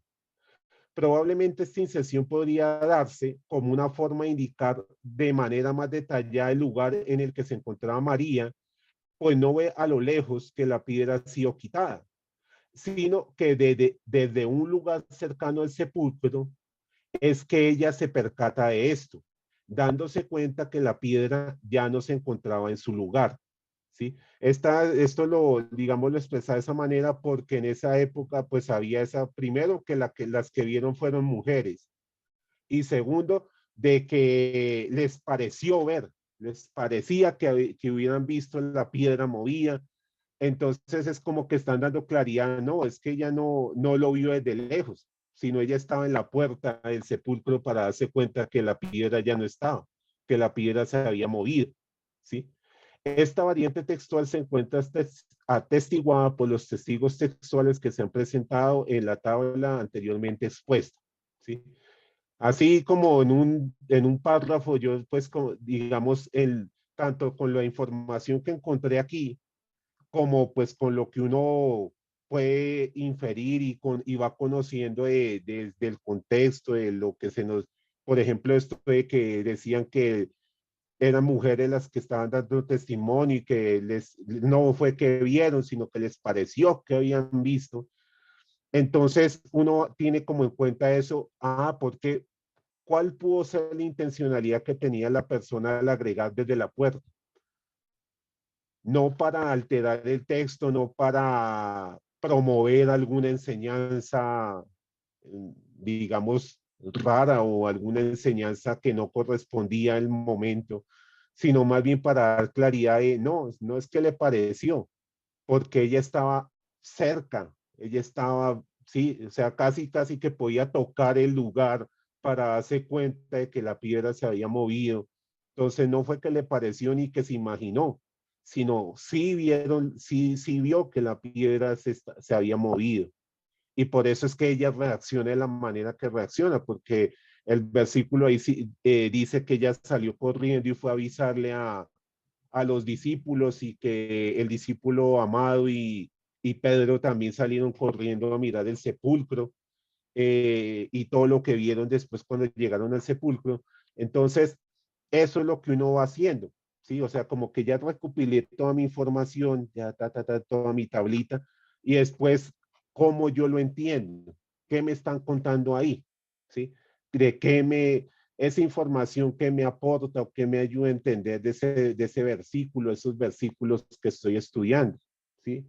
Probablemente esta inserción podría darse como una forma de indicar de manera más detallada el lugar en el que se encontraba María, pues no ve a lo lejos que la piedra ha sido quitada, sino que desde un lugar cercano al sepulcro es que ella se percata de esto, dándose cuenta que la piedra ya no se encontraba en su lugar. ¿Sí? Esto digamos, lo expresa de esa manera porque en esa época pues había primero que las que vieron fueron mujeres, y segundo, de que les parecía que hubieran visto la piedra movida. Entonces es como que están dando claridad, no, es que ella no lo vio desde lejos, sino ella estaba en la puerta del sepulcro para darse cuenta que la piedra ya no estaba, que la piedra se había movido, ¿sí? Esta variante textual se encuentra atestiguada por los testigos textuales que se han presentado en la tabla anteriormente expuesta, ¿sí? Así como en un párrafo, yo pues digamos, tanto con la información que encontré aquí, como pues con lo que uno puede inferir y va conociendo desde el contexto, de lo que por ejemplo, esto de que decían que eran mujeres las que estaban dando testimonio y que no fue que vieron, sino que les pareció que habían visto. Entonces uno tiene como en cuenta eso, porque ¿cuál pudo ser la intencionalidad que tenía la persona al agregar desde la puerta? No para alterar el texto, no para promover alguna enseñanza, digamos, rara o alguna enseñanza que no correspondía al momento, sino más bien para dar claridad de, no es que le pareció, porque ella estaba cerca, ella estaba, sí, o sea, casi que podía tocar el lugar para darse cuenta de que la piedra se había movido. Entonces no fue que le pareció ni que se imaginó, sino sí vio que la piedra se había movido. Y por eso es que ella reacciona de la manera que reacciona, porque el versículo ahí dice que ella salió corriendo y fue a avisarle a los discípulos, y que el discípulo Amado y Pedro también salieron corriendo a mirar el sepulcro, y todo lo que vieron después cuando llegaron al sepulcro. Entonces, eso es lo que uno va haciendo, ¿sí? O sea, como que ya recopilé toda mi información, ya toda mi tablita, y después, ¿cómo yo lo entiendo? ¿Qué me están contando ahí? ¿Sí? ¿De qué esa información que me aporta o que me ayuda a entender de ese versículo, esos versículos que estoy estudiando? ¿Sí?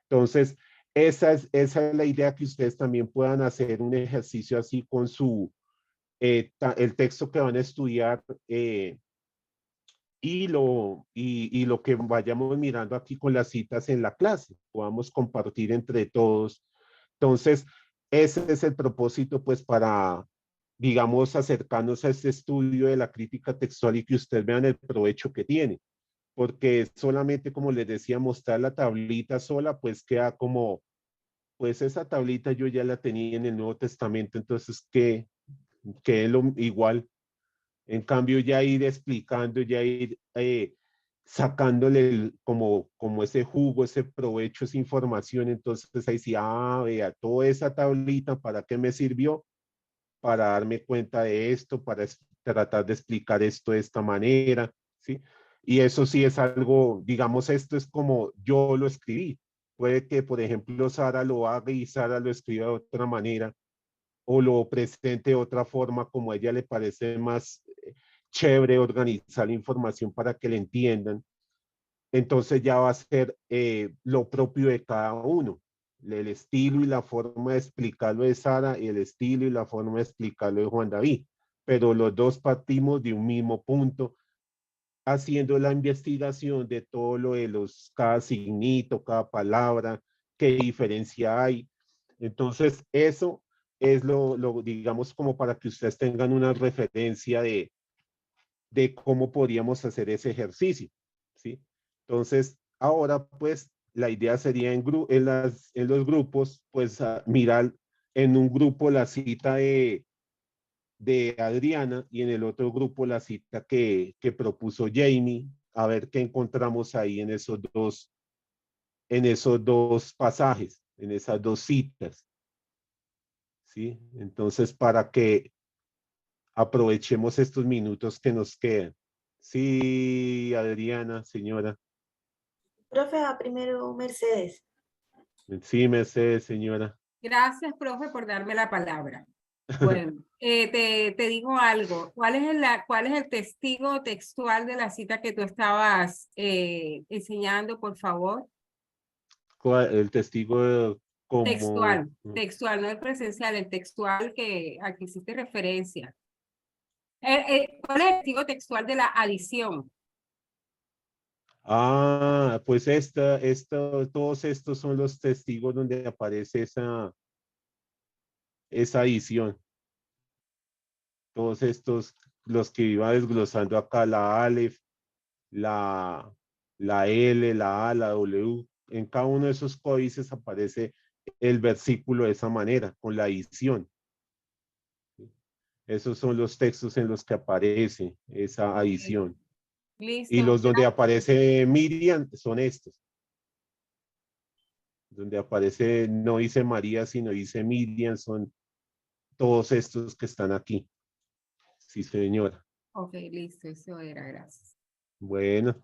Entonces, esa es la idea, que ustedes también puedan hacer un ejercicio así con el texto que van a estudiar, y lo que vayamos mirando aquí con las citas en la clase, podamos compartir entre todos. Entonces, ese es el propósito, pues, para, digamos, acercarnos a este estudio de la crítica textual y que ustedes vean el provecho que tiene. Porque solamente, como les decía, mostrar la tablita sola, pues queda como, pues esa tablita yo ya la tenía en el Nuevo Testamento, entonces que es lo igual. En cambio, ya ir explicando, ya ir sacándole como ese jugo, ese provecho, esa información. Entonces ahí sí, vea, toda esa tablita, ¿para qué me sirvió? Para darme cuenta de esto, para tratar de explicar esto de esta manera, ¿sí? Y eso sí es algo, digamos, esto es como yo lo escribí. Puede que, por ejemplo, Sara lo haga y Sara lo escriba de otra manera o lo presente de otra forma como a ella le parece más chévere organizar la información para que le entiendan. Entonces ya va a ser lo propio de cada uno, el estilo y la forma de explicarlo de Sara y el estilo y la forma de explicarlo de Juan David. Pero los dos partimos de un mismo punto, haciendo la investigación de todo lo de cada signito, cada palabra, qué diferencia hay. Entonces, eso es digamos, como para que ustedes tengan una referencia de cómo podríamos hacer ese ejercicio, ¿sí? Entonces, ahora, pues, la idea sería en los grupos, pues, mirar en un grupo la cita de Adriana y en el otro grupo la cita que propuso Jamie, a ver qué encontramos ahí en esos dos pasajes, en esas dos citas, ¿sí? Entonces, para que aprovechemos estos minutos que nos quedan. Sí, Adriana, señora. Profe, va primero Mercedes. Sí, Mercedes, señora. Gracias, profe, por darme la palabra. Bueno, te digo algo. ¿Cuál es el testigo textual de la cita que tú estabas enseñando, por favor? El testigo como... Textual, no el presencial, el textual a que hiciste referencia. ¿Cuál es el testigo textual de la adición? Pues todos estos son los testigos donde aparece esa adición. Todos estos, los que iba desglosando acá, la Aleph, la L, la A, la W, en cada uno de esos códices aparece el versículo de esa manera, con la adición. Esos son los textos en los que aparece esa adición. Listo. Y los donde aparece Miriam son estos. Donde aparece, no dice María, sino dice Miriam, son todos estos que están aquí. Sí, señora. Ok, listo, eso era, gracias. Bueno,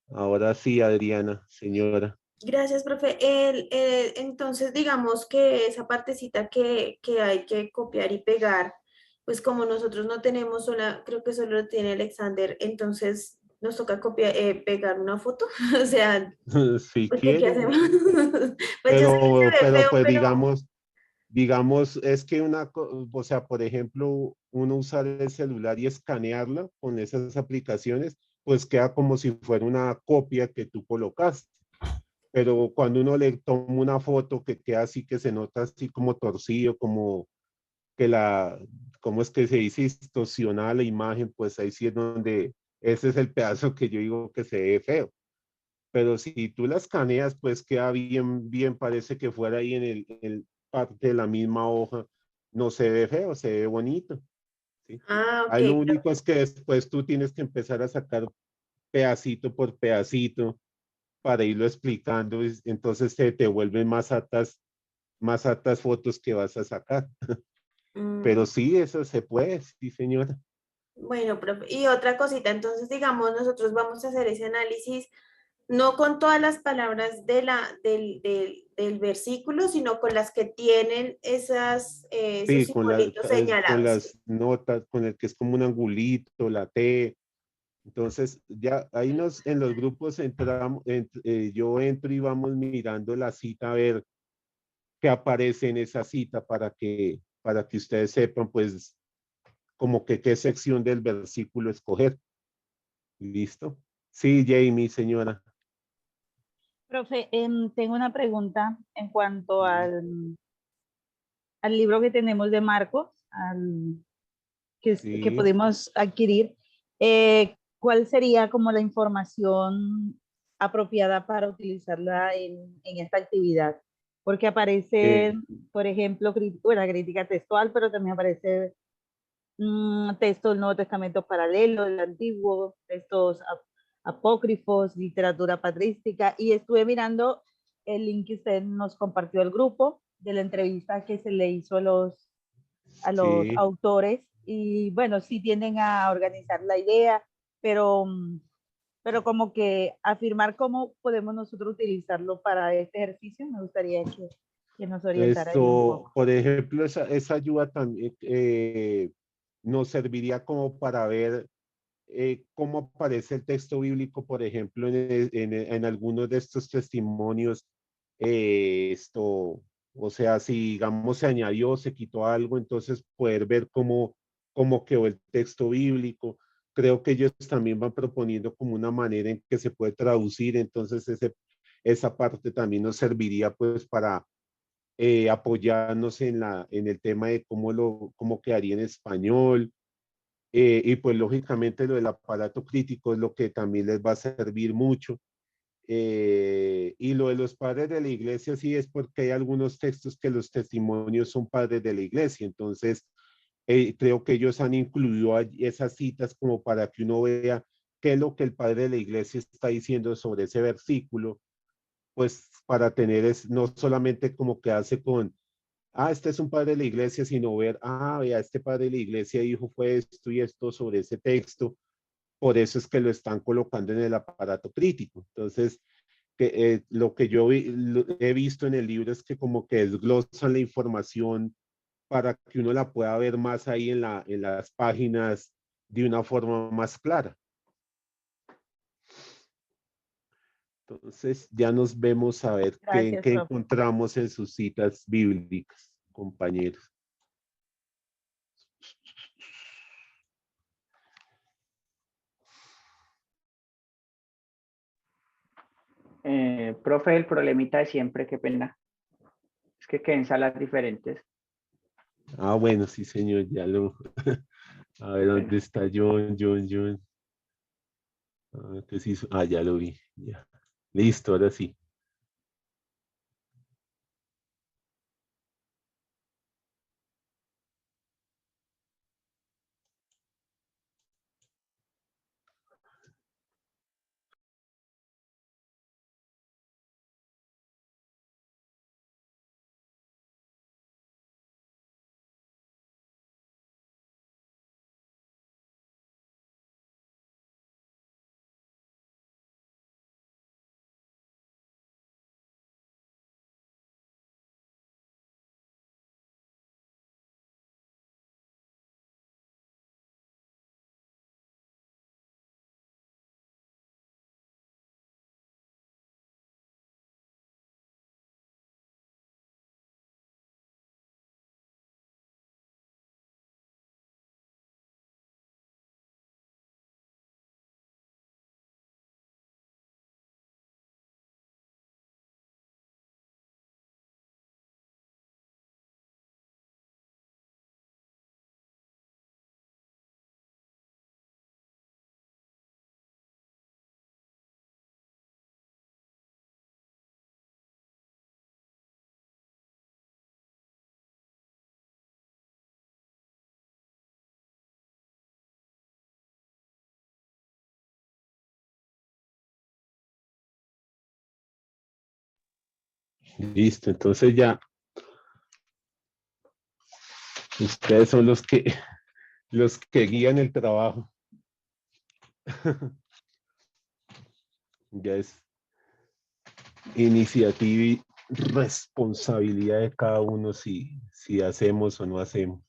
ahora sí, Adriana, señora. Gracias, profe. Entonces, digamos que esa partecita que hay que copiar y pegar, pues como nosotros no tenemos creo que solo lo tiene Alexander, entonces nos toca copiar, pegar una foto. O sea, Si porque ¿qué quiere. hacemos? Pues yo sé que se ve feo, Pues pero digamos, es que o sea, por ejemplo, uno usar el celular y escanearla con esas aplicaciones, pues queda como si fuera una copia que tú colocaste. Pero cuando uno le toma una foto que queda así, que se nota así como torcido, como que ¿cómo es que se dice? Distorsionada la imagen, pues ahí sí es donde, ese es el pedazo que yo digo que se ve feo. Pero si tú la escaneas, pues queda bien, parece que fuera ahí en el parte de la misma hoja. No se ve feo, se ve bonito, ¿sí? ok. Ahí lo único es que después tú tienes que empezar a sacar pedacito por pedacito para irlo explicando, entonces te vuelven más altas fotos que vas a sacar. Pero sí, eso se puede, sí, señora. Bueno, profe. Y otra cosita, entonces, digamos, nosotros vamos a hacer ese análisis no con todas las palabras del versículo, sino con las que tienen esos Sí, simbolitos con señalados. las notas, con el que es como un angulito, la T. Entonces, ya ahí en los grupos entramos, yo entro y vamos mirando la cita a ver qué aparece en esa cita para que ustedes sepan, pues, como que qué sección del versículo escoger. ¿Listo? Sí, Jamie, señora. Profe, tengo una pregunta en cuanto al libro que tenemos de Marcos, que Sí. pudimos adquirir. ¿Cuál sería como la información apropiada para utilizarla en esta actividad? Porque aparece, por ejemplo, una crítica textual, pero también aparece textos del Nuevo Testamento paralelo, del Antiguo, textos apócrifos, literatura patrística, y estuve mirando el link que usted nos compartió al grupo de la entrevista que se le hizo a los Sí. autores, y bueno, sí tienden a organizar la idea, pero como que afirmar cómo podemos nosotros utilizarlo para este ejercicio, me gustaría que nos orientara ahí un poco. Por ejemplo, esa ayuda también nos serviría como para ver cómo aparece el texto bíblico, por ejemplo, en algunos de estos testimonios, o sea, si digamos se añadió, se quitó algo, entonces poder ver cómo quedó el texto bíblico. Creo que ellos también van proponiendo como una manera en que se puede traducir, entonces esa parte también nos serviría pues para apoyarnos en el tema de cómo quedaría en español. Y pues lógicamente lo del aparato crítico es lo que también les va a servir mucho. Y lo de los padres de la iglesia sí es porque hay algunos textos que los testimonios son padres de la iglesia, entonces creo que ellos han incluido esas citas como para que uno vea qué es lo que el padre de la iglesia está diciendo sobre ese versículo, pues para tener no solamente como que hace con este es un padre de la iglesia, sino ver, vea, este padre de la iglesia dijo fue esto y esto sobre ese texto, por eso es que lo están colocando en el aparato crítico. Entonces, lo que yo he visto en el libro es que como que desglosan la información para que uno la pueda ver más ahí en las páginas de una forma más clara. Entonces, ya nos vemos a ver qué encontramos en sus citas bíblicas, compañeros. Profe, el problemita de siempre, qué pena. Es que queden salas diferentes. Bueno, sí, señor, ya lo... A ver, ¿dónde está John? ¿Qué se hizo? Ya lo vi, ya. Listo, ahora sí. Listo, entonces ya ustedes son los que guían el trabajo. Ya es iniciativa y responsabilidad de cada uno si hacemos o no hacemos.